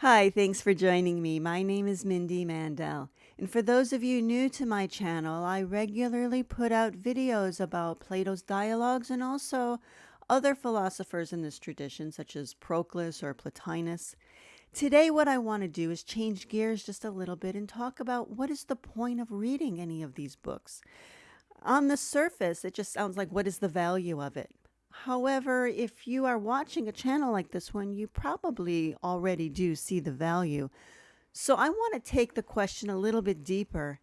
Hi, thanks for joining me. My name is Mindy Mandell. And for those of you new to my channel, I regularly put out videos about Plato's dialogues and also other philosophers in this tradition, such as Proclus or Plotinus. Today, what I want to do is change gears just a little bit and talk about what is the point of reading any of these books. On the surface, it just sounds like what is the value of it? However, if you are watching a channel like this one, you probably already do see the value. So I want to take the question a little bit deeper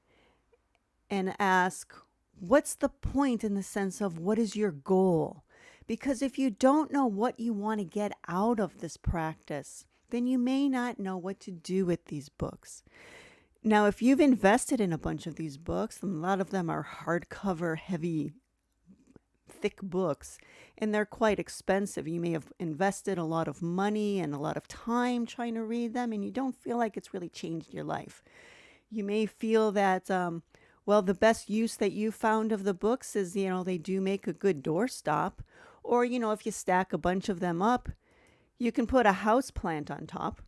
and ask, what's the point in the sense of what is your goal? Because if you don't know what you want to get out of this practice, then you may not know what to do with these books. Now, if you've invested in a bunch of these books, and a lot of them are hardcover, heavy, thick books, and they're quite expensive. You may have invested a lot of money and a lot of time trying to read them, and you don't feel like it's really changed your life. You may feel that, well, the best use that you found of the books is, they do make a good doorstop. Or, if you stack a bunch of them up, you can put a house plant on top.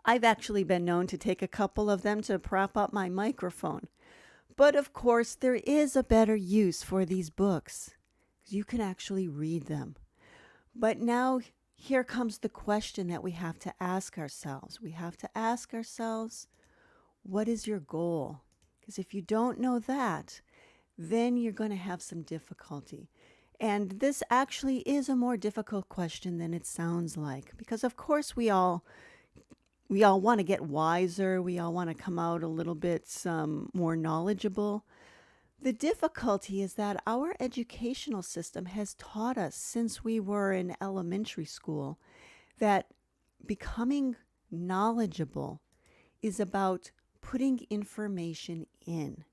I've actually been known to take a couple of them to prop up my microphone. But of course, there is a better use for these books. You can actually read them. But now here comes the question that we have to ask ourselves. We have to ask ourselves, what is your goal? Because if you don't know that, then you're going to have some difficulty. And this actually is a more difficult question than it sounds like. Because of course we all want to get wiser. We all want to come out a little bit more knowledgeable. The difficulty is that our educational system has taught us since we were in elementary school that becoming knowledgeable is about putting information in.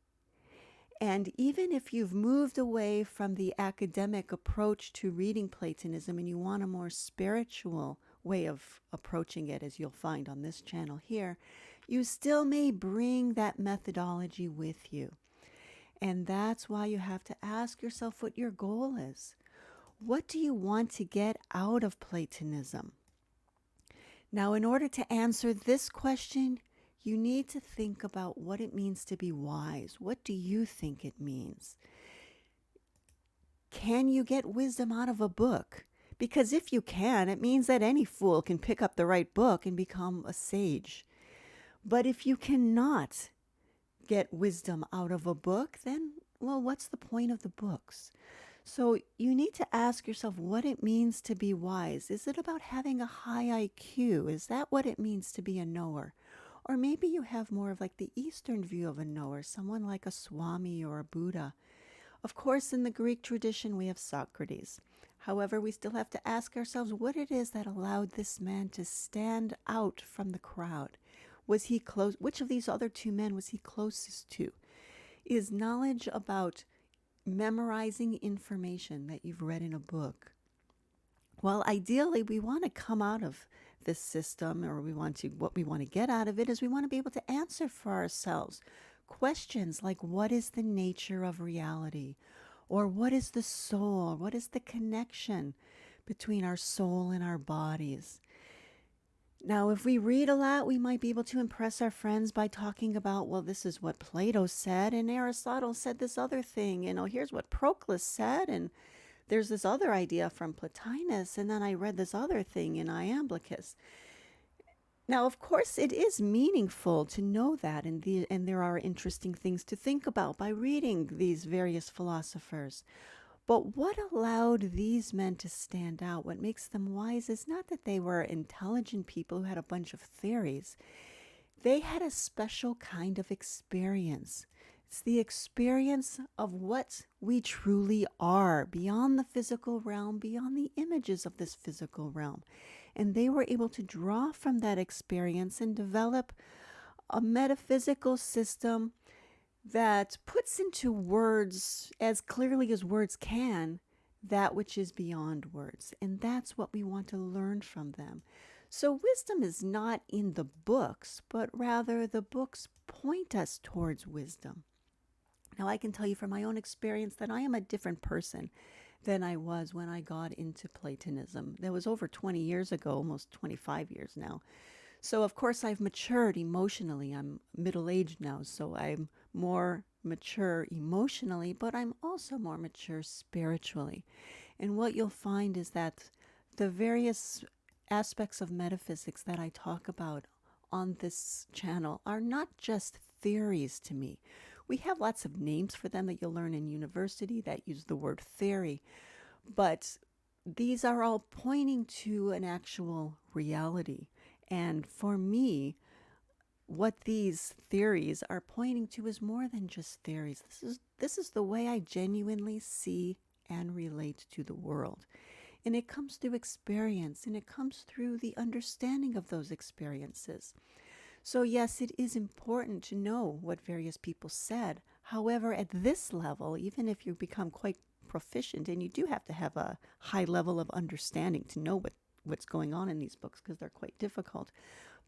And even if you've moved away from the academic approach to reading Platonism and you want a more spiritual way of approaching it, as you'll find on this channel here, you still may bring that methodology with you. And that's why you have to ask yourself what your goal is. What do you want to get out of Platonism? Now, in order to answer this question, you need to think about what it means to be wise. What do you think it means? Can you get wisdom out of a book? Because if you can, it means that any fool can pick up the right book and become a sage. But if you cannot get wisdom out of a book, then, well, what's the point of the books? So you need to ask yourself what it means to be wise. Is it about having a high IQ? Is that what it means to be a knower? Or maybe you have more of like the Eastern view of a knower, someone like a Swami or a Buddha. Of course, in the Greek tradition, we have Socrates. However, we still have to ask ourselves what it is that allowed this man to stand out from the crowd. Was he close? Which of these other two men was he closest to? Is knowledge about memorizing information that you've read in a book? Well, ideally, we want to come out of this system, or what we want to get out of it is we want to be able to answer for ourselves questions like, what is the nature of reality? Or what is the soul? What is the connection between our soul and our bodies? Now, if we read a lot, we might be able to impress our friends by talking about, well, this is what Plato said, and Aristotle said this other thing. Here's what Proclus said, and there's this other idea from Plotinus, and then I read this other thing in Iamblichus. Now, of course, it is meaningful to know that, and there are interesting things to think about by reading these various philosophers. But what allowed these men to stand out, what makes them wise, is not that they were intelligent people who had a bunch of theories. They had a special kind of experience. It's the experience of what we truly are, beyond the physical realm, beyond the images of this physical realm. And they were able to draw from that experience and develop a metaphysical system that puts into words, as clearly as words can, that which is beyond words. And that's what we want to learn from them. So wisdom is not in the books, but rather the books point us towards wisdom. Now, I can tell you from my own experience that I am a different person than I was when I got into Platonism. That was over 20 years ago, almost 25 years now. So, of course, I've matured emotionally. I'm middle aged now, so I'm more mature emotionally, but I'm also more mature spiritually. And what you'll find is that the various aspects of metaphysics that I talk about on this channel are not just theories to me. We have lots of names for them that you'll learn in university that use the word theory, but these are all pointing to an actual reality. And for me, what these theories are pointing to is more than just theories. This is the way I genuinely see and relate to the world. And it comes through experience, and it comes through the understanding of those experiences. So yes, it is important to know what various people said. However, at this level, even if you become quite proficient, and you do have to have a high level of understanding to know what's going on in these books because they're quite difficult.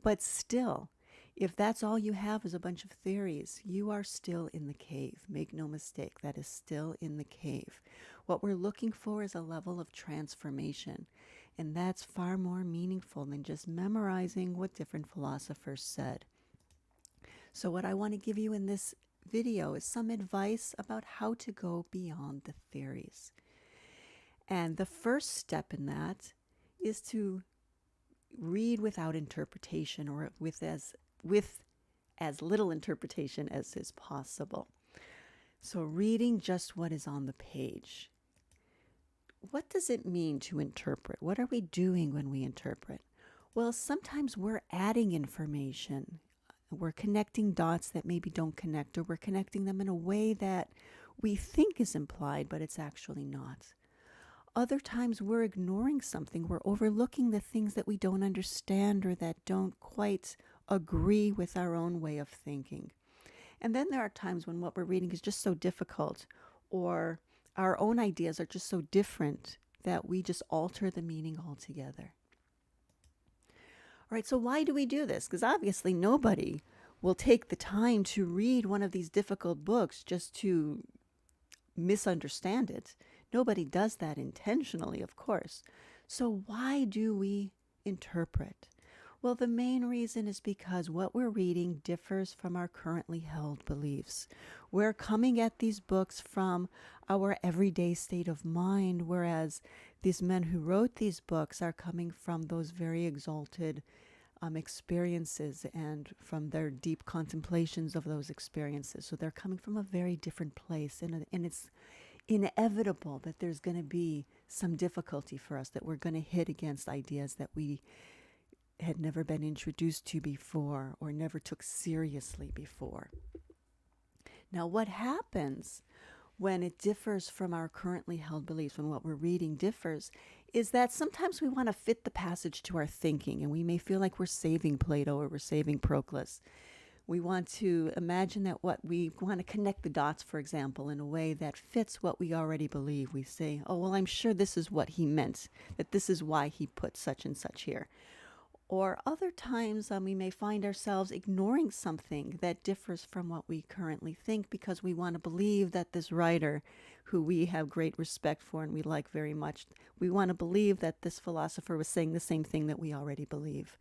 But still, if that's all you have is a bunch of theories, you are still in the cave. Make no mistake, that is still in the cave. What we're looking for is a level of transformation. And that's far more meaningful than just memorizing what different philosophers said. So what I want to give you in this video is some advice about how to go beyond the theories. And the first step in that is to read without interpretation, or with as little interpretation as is possible. So reading just what is on the page. What does it mean to interpret? What are we doing when we interpret? Well, sometimes we're adding information. We're connecting dots that maybe don't connect, or we're connecting them in a way that we think is implied, but it's actually not. Other times we're ignoring something. We're overlooking the things that we don't understand or that don't quite agree with our own way of thinking. And then there are times when what we're reading is just so difficult, or our own ideas are just so different that we just alter the meaning altogether. All right, so why do we do this? Because obviously nobody will take the time to read one of these difficult books just to misunderstand it. Nobody does that intentionally, of course. So why do we interpret? Well, the main reason is because what we're reading differs from our currently held beliefs. We're coming at these books from our everyday state of mind, whereas these men who wrote these books are coming from those very exalted experiences and from their deep contemplations of those experiences. So they're coming from a very different place, and it's inevitable that there's going to be some difficulty for us, that we're going to hit against ideas that we had never been introduced to before or never took seriously before. Now, what happens when it differs from our currently held beliefs, when what we're reading differs, is that sometimes we want to fit the passage to our thinking, and we may feel like we're saving Plato or we're saving Proclus. We want to imagine that we want to connect the dots, for example, in a way that fits what we already believe. We say, oh, well, I'm sure this is what he meant, that this is why he put such and such here. Or other times we may find ourselves ignoring something that differs from what we currently think because we want to believe that this writer, who we have great respect for and we like very much, we want to believe that this philosopher was saying the same thing that we already believe.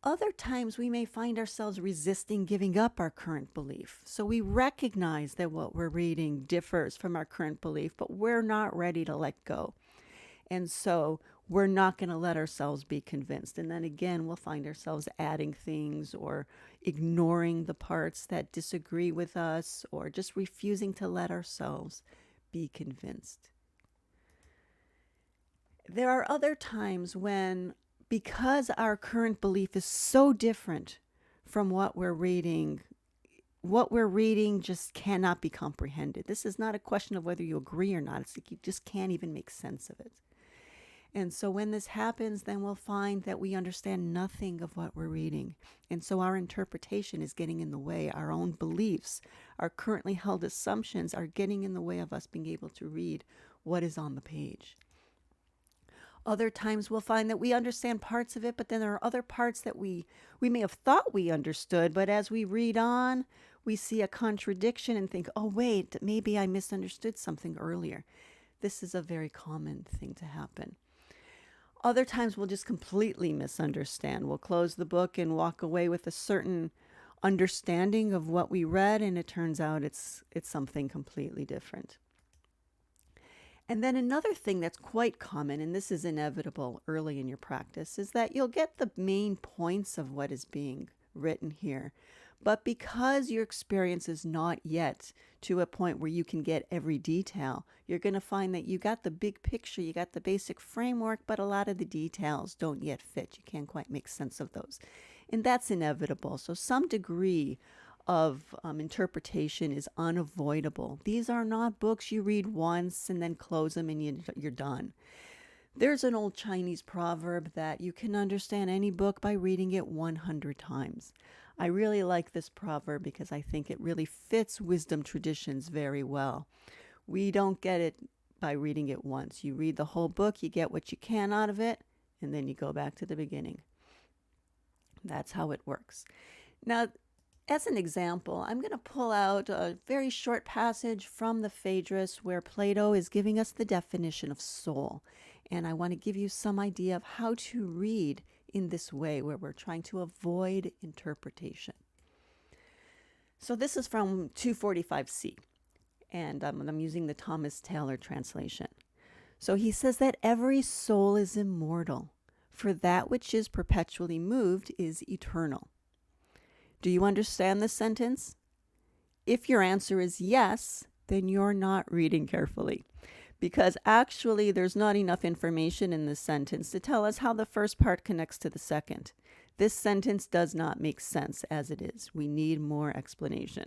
Other times we may find ourselves resisting giving up our current belief. So we recognize that what we're reading differs from our current belief, but we're not ready to let go. And so we're not going to let ourselves be convinced. And then again, we'll find ourselves adding things or ignoring the parts that disagree with us, or just refusing to let ourselves be convinced. There are other times when, because our current belief is so different from what we're reading just cannot be comprehended. This is not a question of whether you agree or not. It's like you just can't even make sense of it. And so when this happens, then we'll find that we understand nothing of what we're reading. And so our interpretation is getting in the way. Our own beliefs, our currently held assumptions are getting in the way of us being able to read what is on the page. Other times we'll find that we understand parts of it, but then there are other parts that we may have thought we understood, but as we read on, we see a contradiction and think, oh, wait, maybe I misunderstood something earlier. This is a very common thing to happen. Other times we'll just completely misunderstand. We'll close the book and walk away with a certain understanding of what we read, and it turns out it's something completely different. And then another thing that's quite common, and this is inevitable early in your practice, is that you'll get the main points of what is being written here. But because your experience is not yet to a point where you can get every detail, you're going to find that you got the big picture, you got the basic framework, but a lot of the details don't yet fit. You can't quite make sense of those. And that's inevitable. So some degree of interpretation is unavoidable. These are not books you read once and then close them and you're done. There's an old Chinese proverb that you can understand any book by reading it 100 times. I really like this proverb because I think it really fits wisdom traditions very well. We don't get it by reading it once. You read the whole book, you get what you can out of it, and then you go back to the beginning. That's how it works. Now, as an example, I'm going to pull out a very short passage from the Phaedrus where Plato is giving us the definition of soul. And I want to give you some idea of how to read in this way where we're trying to avoid interpretation. So this is from 245c, and I'm using the Thomas Taylor translation. So he says that every soul is immortal, for that which is perpetually moved is eternal. Do you understand this sentence? If your answer is yes, then you're not reading carefully, because actually there's not enough information in this sentence to tell us how the first part connects to the second. This sentence does not make sense as it is. We need more explanation.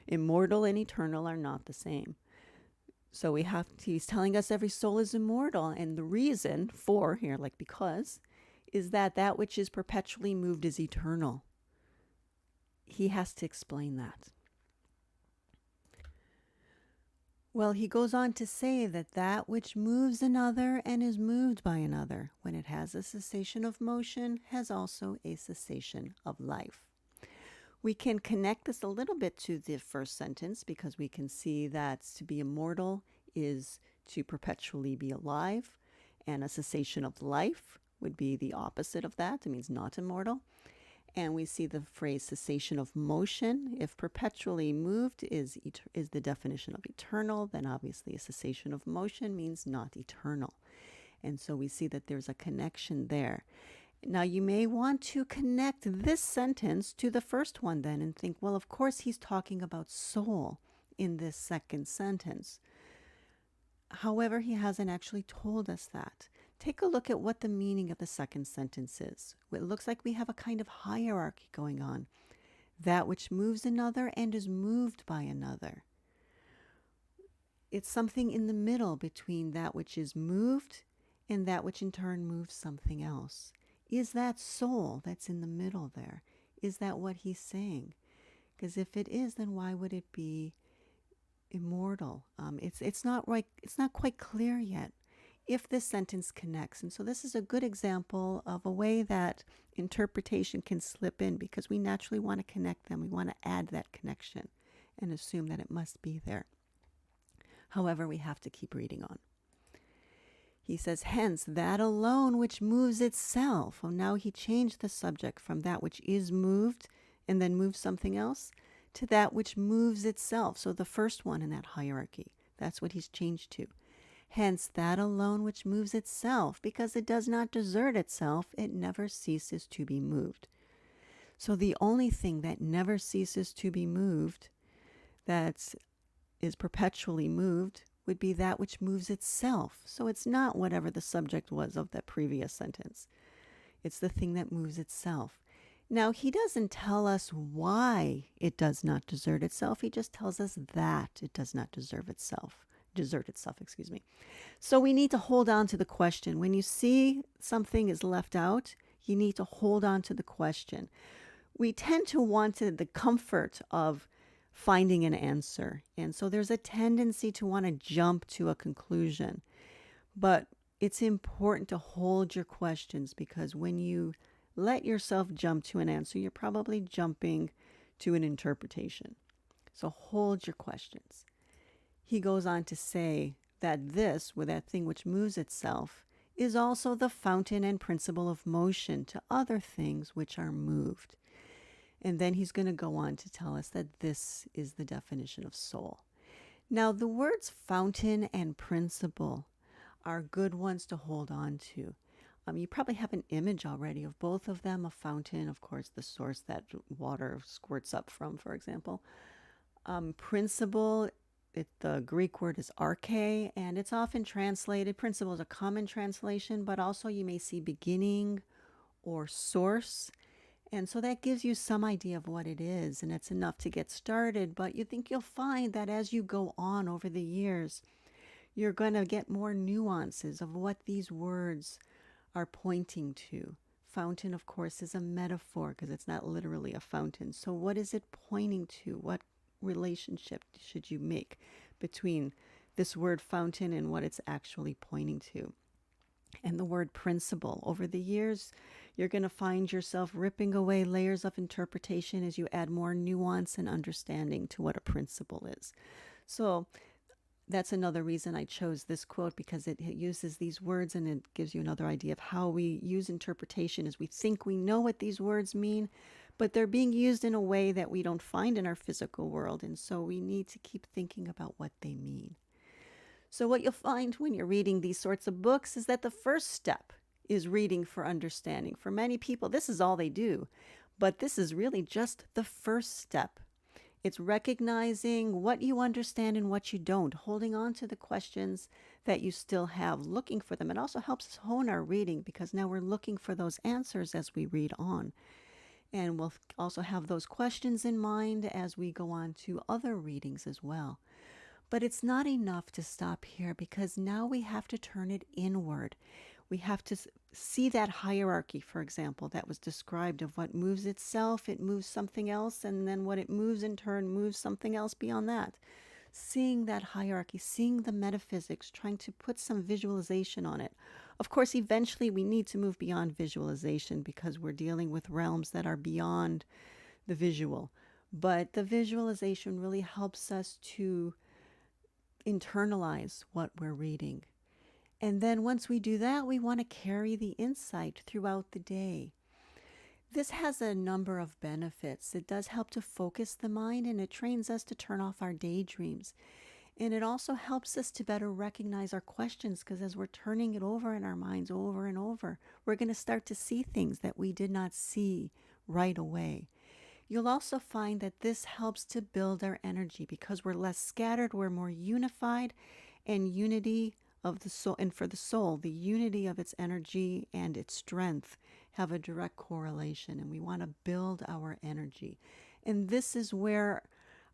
Immortal and eternal are not the same. So he's telling us every soul is immortal, and the reason for here, like because, is that which is perpetually moved is eternal. He has to explain that. Well, he goes on to say that which moves another and is moved by another, when it has a cessation of motion, has also a cessation of life. We can connect this a little bit to the first sentence because we can see that to be immortal is to perpetually be alive, and a cessation of life would be the opposite of that. It means not immortal. And we see the phrase cessation of motion. If perpetually moved is the definition of eternal, then obviously a cessation of motion means not eternal. And so we see that there's a connection there. Now you may want to connect this sentence to the first one then and think, well, of course he's talking about soul in this second sentence. However, he hasn't actually told us that. Take a look at what the meaning of the second sentence is. It looks like we have a kind of hierarchy going on. That which moves another and is moved by another. It's something in the middle between that which is moved and that which in turn moves something else. Is that soul that's in the middle there? Is that what he's saying? Because if it is, then why would it be immortal? It's not right. It's not quite clear yet if this sentence connects. And so this is a good example of a way that interpretation can slip in because we naturally want to connect them. We want to add that connection and assume that it must be there. However, we have to keep reading on. He says, hence, that alone which moves itself. Oh, now he changed the subject from that which is moved and then moves something else to that which moves itself. So the first one in that hierarchy, that's what he's changed to. Hence, that alone which moves itself, because it does not desert itself, it never ceases to be moved. So the only thing that never ceases to be moved, that is perpetually moved, would be that which moves itself. So it's not whatever the subject was of that previous sentence. It's the thing that moves itself. Now, he doesn't tell us why it does not desert itself. He just tells us that it does not desert itself. So we need to hold on to the question. When you see something is left out, you need to hold on to the question. We tend to want the comfort of finding an answer. And so there's a tendency to want to jump to a conclusion. But it's important to hold your questions, because when you let yourself jump to an answer, you're probably jumping to an interpretation. So hold your questions. He goes on to say that this, with that thing which moves itself, is also the fountain and principle of motion to other things which are moved. And then he's going to go on to tell us that this is the definition of soul. Now, the words fountain and principle are good ones to hold on to. You probably have an image already of both of them. A fountain, of course, the source that water squirts up from, for example. Principle, the Greek word is arche, and it's often translated, principle is a common translation, but also you may see beginning or source. And so that gives you some idea of what it is, and it's enough to get started. But you think you'll find that as you go on over the years, you're going to get more nuances of what these words are pointing to. Fountain, of course, is a metaphor because it's not literally a fountain. So what is it pointing to? What relationship should you make between this word fountain and what it's actually pointing to? And the word principle. Over the years, you're going to find yourself ripping away layers of interpretation as you add more nuance and understanding to what a principle is. So that's another reason I chose this quote, because it uses these words and it gives you another idea of how we use interpretation as we think we know what these words mean, but they're being used in a way that we don't find in our physical world. And so we need to keep thinking about what they mean. So what you'll find when you're reading these sorts of books is that the first step is reading for understanding. For many people, this is all they do, but this is really just the first step. It's recognizing what you understand and what you don't, holding on to the questions that you still have, looking for them. It also helps us hone our reading because now we're looking for those answers as we read on. And we'll also have those questions in mind as we go on to other readings as well. But it's not enough to stop here, because now we have to turn it inward. We have to see that hierarchy, for example, that was described of what moves itself, it moves something else, and then what it moves in turn moves something else beyond that. Seeing that hierarchy, seeing the metaphysics, trying to put some visualization on it. Of course, eventually we need to move beyond visualization because we're dealing with realms that are beyond the visual. But the visualization really helps us to internalize what we're reading. And then once we do that, we want to carry the insight throughout the day. This has a number of benefits. It does help to focus the mind, and it trains us to turn off our daydreams. And it also helps us to better recognize our questions, because as we're turning it over in our minds over and over, we're going to start to see things that we did not see right away. You'll also find that this helps to build our energy because we're less scattered, we're more unified, and unity of the soul, and for the soul, the unity of its energy and its strength have a direct correlation, and we want to build our energy. And this is where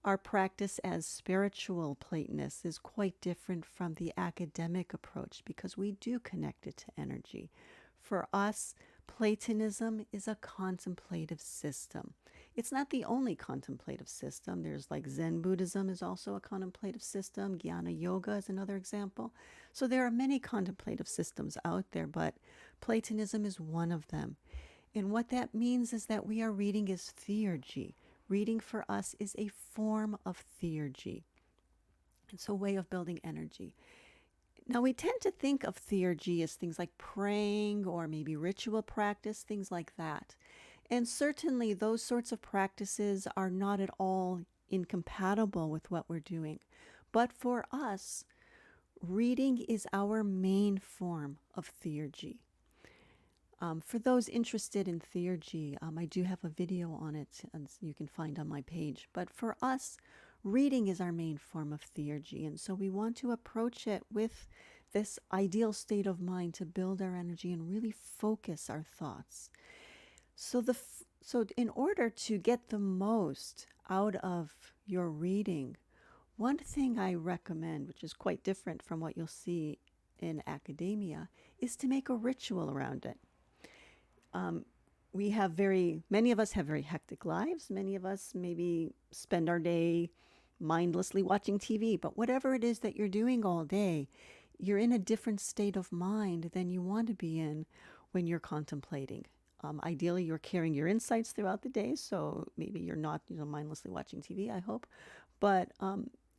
our practice as spiritual Platonists is quite different from the academic approach, because we do connect it to energy. For us, Platonism is a contemplative system. It's not the only contemplative system. There's like Zen Buddhism is also a contemplative system. Jnana Yoga is another example. So there are many contemplative systems out there, but Platonism is one of them. And what that means is that we are reading as theurgy. Reading for us is a form of theurgy. It's a way of building energy. Now, we tend to think of theurgy as things like praying or maybe ritual practice, things like that. And certainly those sorts of practices are not at all incompatible with what we're doing. But for us, reading is our main form of theurgy. For those interested in theurgy, I do have a video on it, and you can find on my page. But for us, reading is our main form of theurgy, and so we want to approach it with this ideal state of mind to build our energy and really focus our thoughts. So in order to get the most out of your reading, one thing I recommend, which is quite different from what you'll see in academia, is to make a ritual around it. Many of us have very hectic lives. Many of us maybe spend our day mindlessly watching TV, but whatever it is that you're doing all day, you're in a different state of mind than you want to be in when you're contemplating. Ideally, you're carrying your insights throughout the day, so maybe you're not, mindlessly watching TV, I hope. But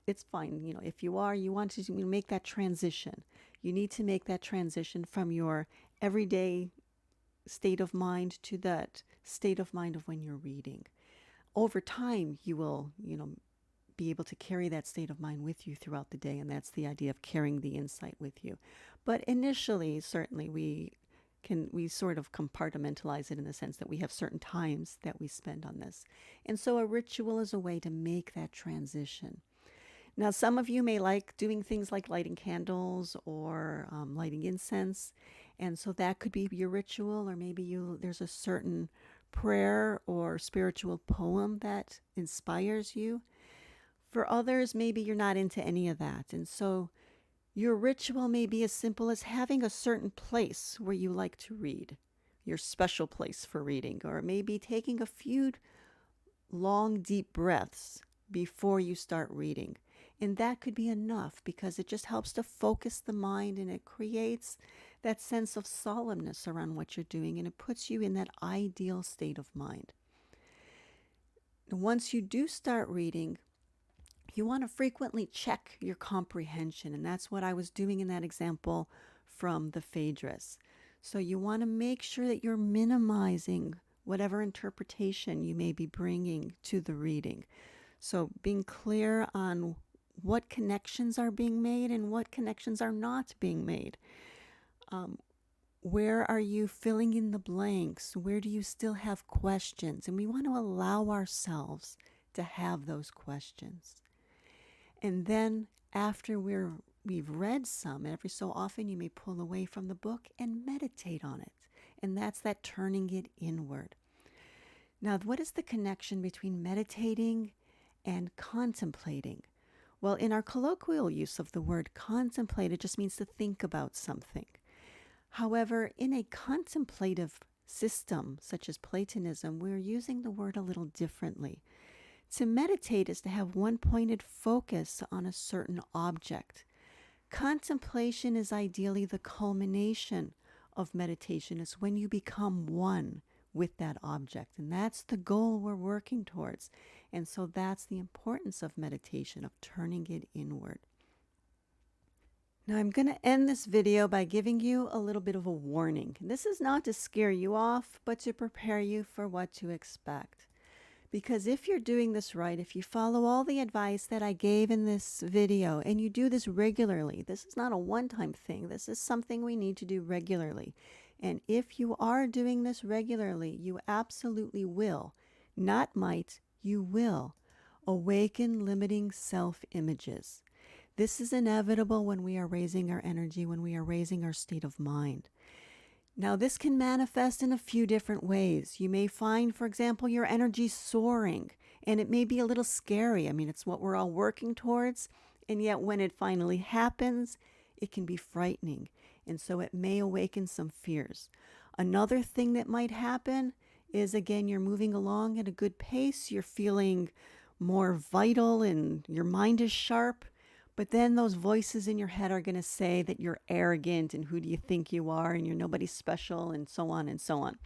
it's fine. If you are, you want to make that transition. You need to make that transition from your everyday state of mind to that state of mind of when you're reading. Over time, you will, be able to carry that state of mind with you throughout the day, and that's the idea of carrying the insight with you. But initially, certainly we sort of compartmentalize it in the sense that we have certain times that we spend on this. And so a ritual is a way to make that transition. Now, some of you may like doing things like lighting candles or lighting incense, and so that could be your ritual, or maybe there's a certain prayer or spiritual poem that inspires you. For others, maybe you're not into any of that, and so your ritual may be as simple as having a certain place where you like to read, your special place for reading, or maybe taking a few long, deep breaths before you start reading. And that could be enough because it just helps to focus the mind, and it creates that sense of solemnness around what you're doing, and it puts you in that ideal state of mind. Once you do start reading, you want to frequently check your comprehension, and that's what I was doing in that example from the Phaedrus. So you want to make sure that you're minimizing whatever interpretation you may be bringing to the reading. So being clear on what connections are being made and what connections are not being made. Where are you filling in the blanks? Where do you still have questions? And we want to allow ourselves to have those questions. And then after we've read some, every so often you may pull away from the book and meditate on it. And that's that turning it inward. Now, what is the connection between meditating and contemplating? Well, in our colloquial use of the word contemplate, it just means to think about something. However, in a contemplative system, such as Platonism, we're using the word a little differently. To meditate is to have one pointed focus on a certain object. Contemplation is ideally the culmination of meditation. It's when you become one with that object, and that's the goal we're working towards. And so that's the importance of meditation, of turning it inward. Now I'm going to end this video by giving you a little bit of a warning. This is not to scare you off, but to prepare you for what to expect. Because if you're doing this right, if you follow all the advice that I gave in this video, and you do this regularly, this is not a one-time thing. This is something we need to do regularly. And if you are doing this regularly, you absolutely will, not might, you will, awaken limiting self-images. This is inevitable when we are raising our energy, when we are raising our state of mind. Now, this can manifest in a few different ways. You may find, for example, your energy soaring, and it may be a little scary. I mean, it's what we're all working towards, and yet when it finally happens, it can be frightening, and so it may awaken some fears. Another thing that might happen is, again, you're moving along at a good pace, you're feeling more vital, and your mind is sharp. But then those voices in your head are going to say that you're arrogant and who do you think you are and you're nobody special and so on and so on.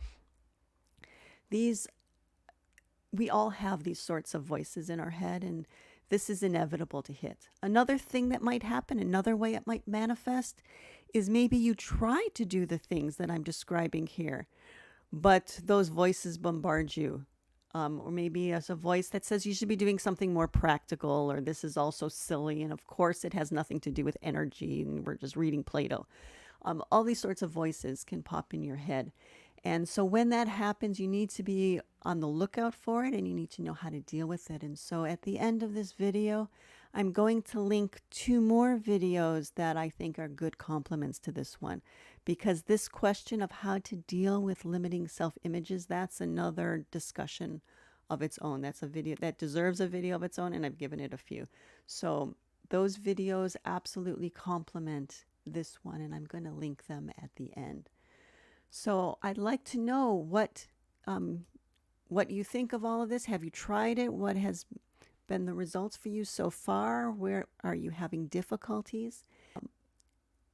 We all have these sorts of voices in our head, and this is inevitable to hit. Another thing that might happen, another way it might manifest, is maybe you try to do the things that I'm describing here, but those voices bombard you. Or maybe as a voice that says you should be doing something more practical, or this is also silly, and of course it has nothing to do with energy, and we're just reading Plato. All these sorts of voices can pop in your head. And so when that happens, you need to be on the lookout for it, and you need to know how to deal with it. And so at the end of this video, I'm going to link 2 more videos that I think are good complements to this one, because this question of how to deal with limiting self-images, that's another discussion of its own. That's a video that deserves a video of its own, and I've given it a few. So those videos absolutely complement this one, and I'm going to link them at the end. So I'd like to know what you think of all of this. Have you tried it? What has been the results for you so far? Where are you having difficulties?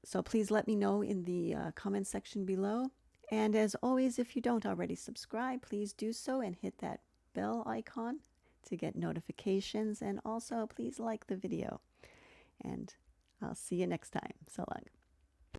So please let me know in the comment section below. And as always, if you don't already subscribe, please do so and hit that bell icon to get notifications. And also, please like the video. And I'll see you next time. So long.